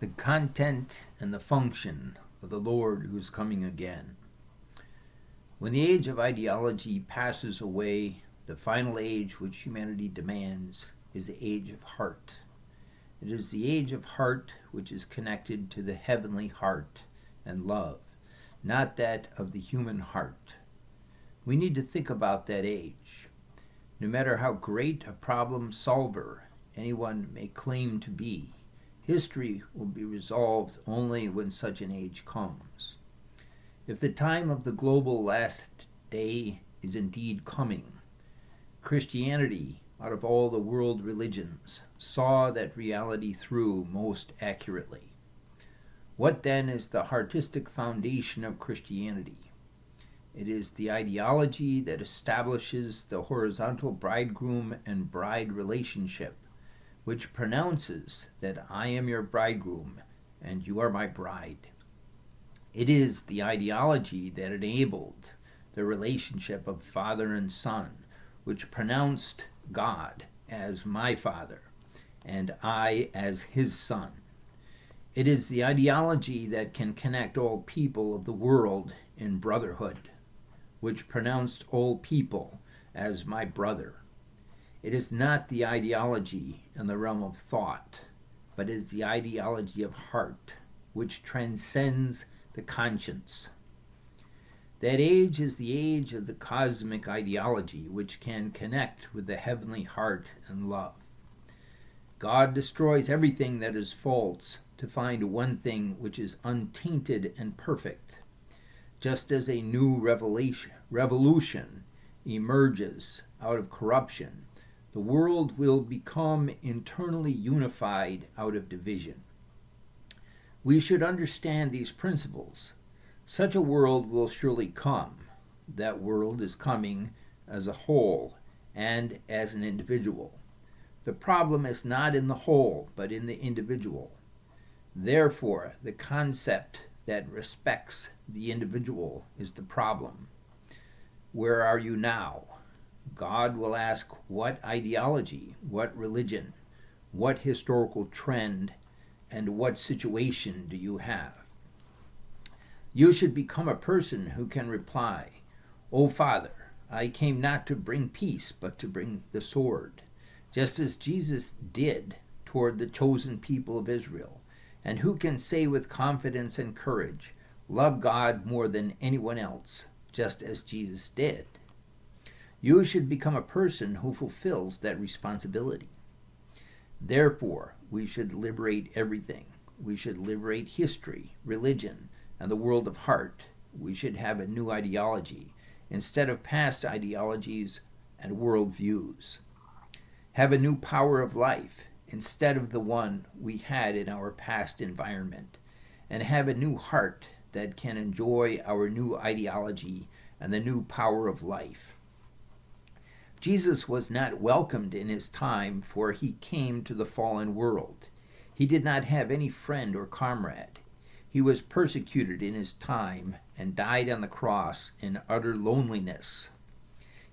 the content and the function of the Lord who is coming again. When the age of ideology passes away, the final age which humanity demands is the age of heart. It is the age of heart which is connected to the heavenly heart and love, not that of the human heart. We need to think about that age. No matter how great a problem solver anyone may claim to be, history will be resolved only when such an age comes. If the time of the global last day is indeed coming, Christianity, out of all the world religions, saw that reality through most accurately. What then is the artistic foundation of Christianity? It is the ideology that establishes the horizontal bridegroom and bride relationship, which pronounces that I am your bridegroom and you are my bride. It is the ideology that enabled the relationship of father and son, which pronounced God as my father and I as his son. It is the ideology that can connect all people of the world in brotherhood, which pronounced all people as my brother. It is not the ideology in the realm of thought, but is the ideology of heart, which transcends the conscience. That age is the age of the cosmic ideology, which can connect with the heavenly heart and love. God destroys everything that is false to find one thing which is untainted and perfect. Just as a new revolution emerges out of corruption, the world will become internally unified out of division. We should understand these principles. Such a world will surely come. That world is coming as a whole and as an individual. The problem is not in the whole, but in the individual. Therefore, the concept that respects the individual is the problem. Where are you now? God will ask what ideology, what religion, what historical trend, and what situation do you have? You should become a person who can reply, O Father, I came not to bring peace, but to bring the sword, just as Jesus did toward the chosen people of Israel. And who can say with confidence and courage, love God more than anyone else, just as Jesus did? You should become a person who fulfills that responsibility. Therefore, we should liberate everything. We should liberate history, religion, and the world of heart. We should have a new ideology instead of past ideologies and worldviews. Have a new power of life instead of the one we had in our past environment, and have a new heart that can enjoy our new ideology and the new power of life. Jesus was not welcomed in his time, for he came to the fallen world. He did not have any friend or comrade. He was persecuted in his time and died on the cross in utter loneliness.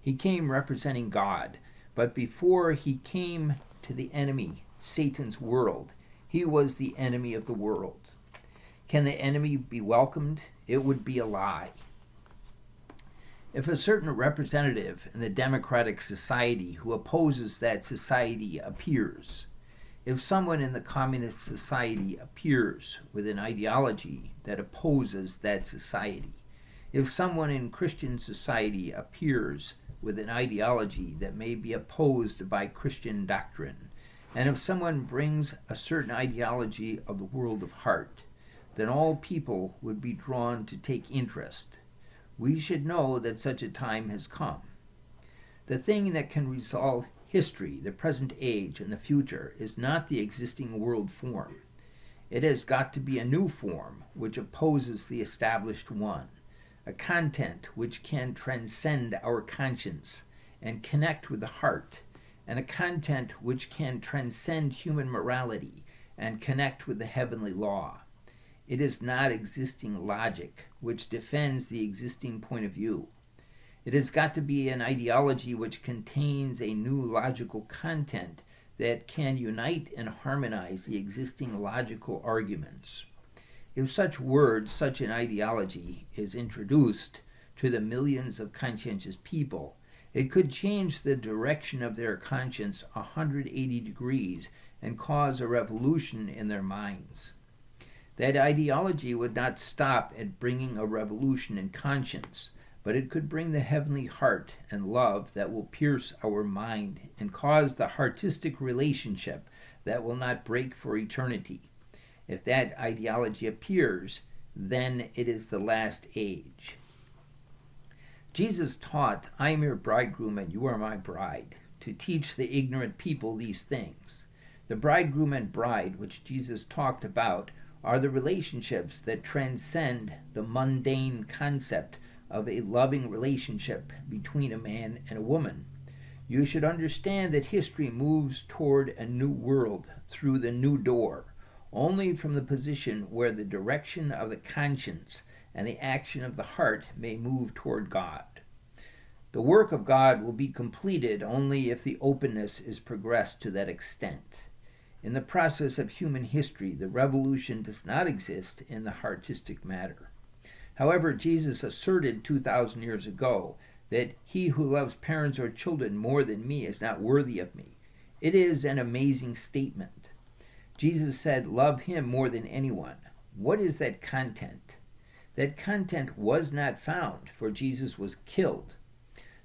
He came representing God, but before he came to the enemy, Satan's world, he was the enemy of the world. Can the enemy be welcomed? It would be a lie. If a certain representative in the democratic society who opposes that society appears, if someone in the communist society appears with an ideology that opposes that society, if someone in Christian society appears with an ideology that may be opposed by Christian doctrine, and if someone brings a certain ideology of the world of heart, then all people would be drawn to take interest. We should know that such a time has come. The thing that can resolve history, the present age, and the future is not the existing world form. It has got to be a new form which opposes the established one, a content which can transcend our conscience and connect with the heart, and a content which can transcend human morality and connect with the heavenly law. It is not existing logic which defends the existing point of view. It has got to be an ideology which contains a new logical content that can unite and harmonize the existing logical arguments. If such an ideology is introduced to the millions of conscientious people, it could change the direction of their conscience 180 degrees and cause a revolution in their minds. That ideology would not stop at bringing a revolution in conscience, but it could bring the heavenly heart and love that will pierce our mind and cause the heartistic relationship that will not break for eternity. If that ideology appears, then it is the last age. Jesus taught, "I am your bridegroom and you are my bride," to teach the ignorant people these things. The bridegroom and bride, which Jesus talked about, are the relationships that transcend the mundane concept of a loving relationship between a man and a woman. You should understand that history moves toward a new world through the new door, only from the position where the direction of the conscience and the action of the heart may move toward God. The work of God will be completed only if the openness is progressed to that extent. In the process of human history, the revolution does not exist in the heartistic matter. However, Jesus asserted 2,000 years ago that he who loves parents or children more than me is not worthy of me. It is an amazing statement. Jesus said, "Love him more than anyone." What is that content? That content was not found, for Jesus was killed.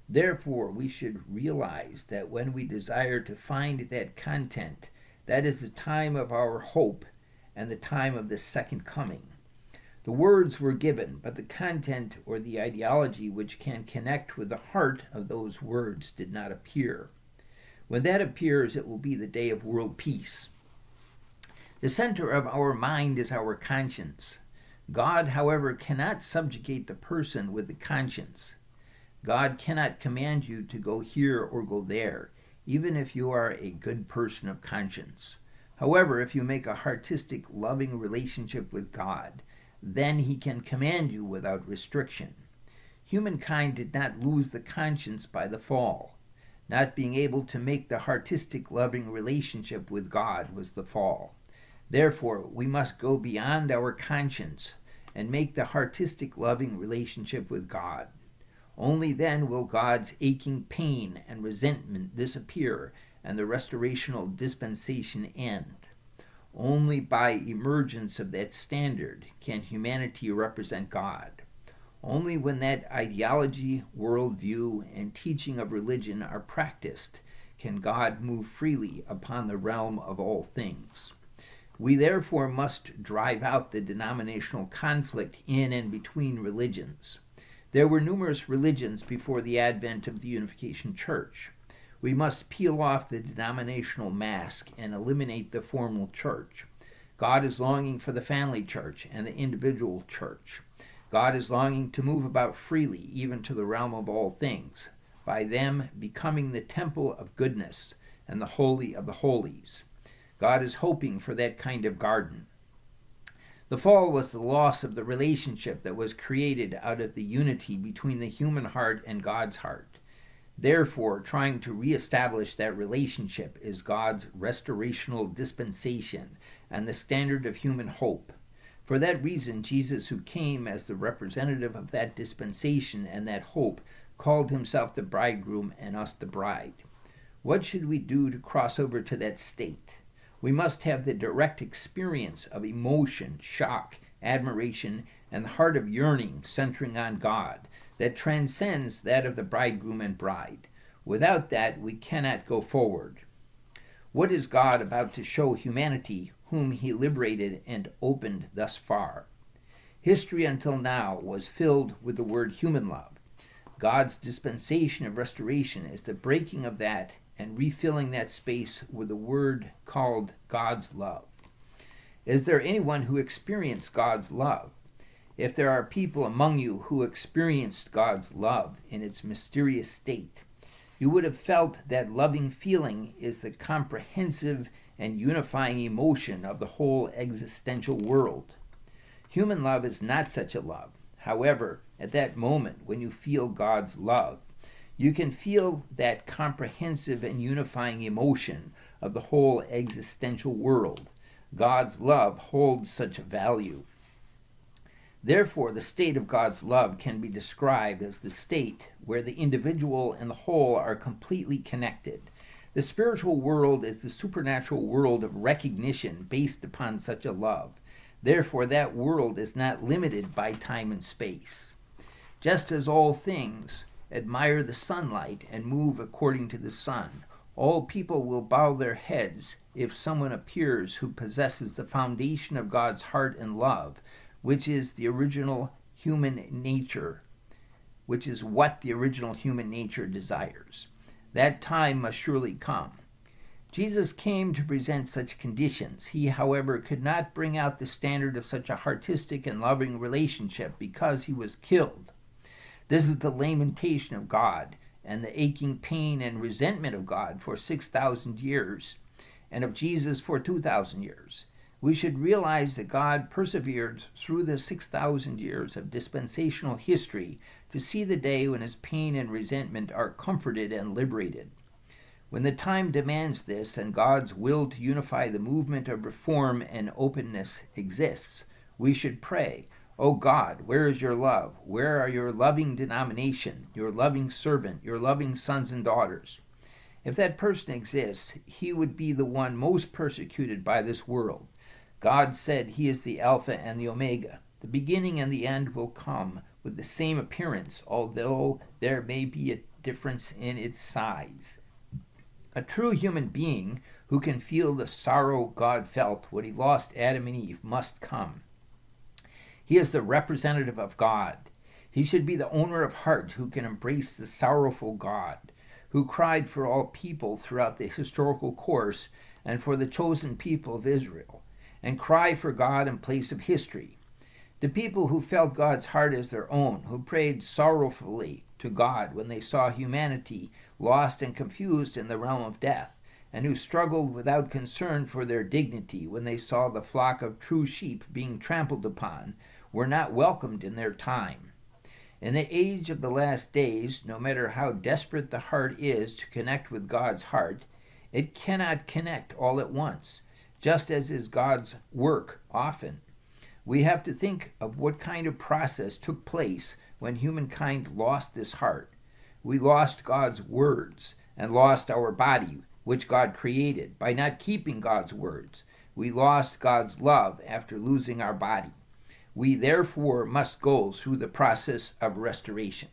Therefore, we should realize that when we desire to find that content, that is the time of our hope and the time of the second coming. The words were given, but the content or the ideology which can connect with the heart of those words did not appear. When that appears, it will be the day of world peace. The center of our mind is our conscience. God, however, cannot subjugate the person with the conscience. God cannot command you to go here or go there, even if you are a good person of conscience. However, if you make a heartistic, loving relationship with God, then he can command you without restriction. Humankind did not lose the conscience by the fall. Not being able to make the heartistic, loving relationship with God was the fall. Therefore, we must go beyond our conscience and make the heartistic, loving relationship with God. Only then will God's aching pain and resentment disappear and the restorational dispensation end. Only by emergence of that standard can humanity represent God. Only when that ideology, worldview, and teaching of religion are practiced can God move freely upon the realm of all things. We therefore must drive out the denominational conflict in and between religions. There were numerous religions before the advent of the Unification Church. We must peel off the denominational mask and eliminate the formal church. God is longing for the family church and the individual church. God is longing to move about freely, even to the realm of all things, by them becoming the temple of goodness and the holy of the holies. God is hoping for that kind of garden. The fall was the loss of the relationship that was created out of the unity between the human heart and God's heart. Therefore, trying to reestablish that relationship is God's restorational dispensation and the standard of human hope. For that reason, Jesus, who came as the representative of that dispensation and that hope, called himself the bridegroom and us the bride. What should we do to cross over to that state? We must have the direct experience of emotion, shock, admiration, and the heart of yearning centering on God that transcends that of the bridegroom and bride. Without that, we cannot go forward. What is God about to show humanity whom he liberated and opened thus far? History until now was filled with the word human love. God's dispensation of restoration is the breaking of that and refilling that space with the word called God's love. Is there anyone who experienced God's love? If there are people among you who experienced God's love in its mysterious state, you would have felt that loving feeling is the comprehensive and unifying emotion of the whole existential world. Human love is not such a love. However, at that moment when you feel God's love, you can feel that comprehensive and unifying emotion of the whole existential world. God's love holds such a value. Therefore, the state of God's love can be described as the state where the individual and the whole are completely connected. The spiritual world is the supernatural world of recognition based upon such a love. Therefore, that world is not limited by time and space. Just as all things admire the sunlight and move according to the sun, all people will bow their heads if someone appears who possesses the foundation of God's heart and love, which is the original human nature, which is what the original human nature desires. That time must surely come. Jesus came to present such conditions. He, however, could not bring out the standard of such a artistic and loving relationship because he was killed. This is the lamentation of God and the aching pain and resentment of God for 6,000 years and of Jesus for 2,000 years. We should realize that God persevered through the 6,000 years of dispensational history to see the day when his pain and resentment are comforted and liberated. When the time demands this and God's will to unify the movement of reform and openness exists, we should pray, "O God, where is your love? Where are your loving denomination, your loving servant, your loving sons and daughters?" If that person exists, he would be the one most persecuted by this world. God said he is the Alpha and the Omega. The beginning and the end will come with the same appearance, although there may be a difference in its size. A true human being who can feel the sorrow God felt when he lost Adam and Eve must come. He is the representative of God. He should be the owner of heart who can embrace the sorrowful God, who cried for all people throughout the historical course and for the chosen people of Israel, and cry for God in place of history. The people who felt God's heart as their own, who prayed sorrowfully to God when they saw humanity lost and confused in the realm of death, and who struggled without concern for their dignity when they saw the flock of true sheep being trampled upon, were not welcomed in their time. In the age of the last days, no matter how desperate the heart is to connect with God's heart, it cannot connect all at once, just as is God's work often. We have to think of what kind of process took place when humankind lost this heart. We lost God's words and lost our body, which God created, by not keeping God's words. We lost God's love after losing our body. We therefore must go through the process of restoration.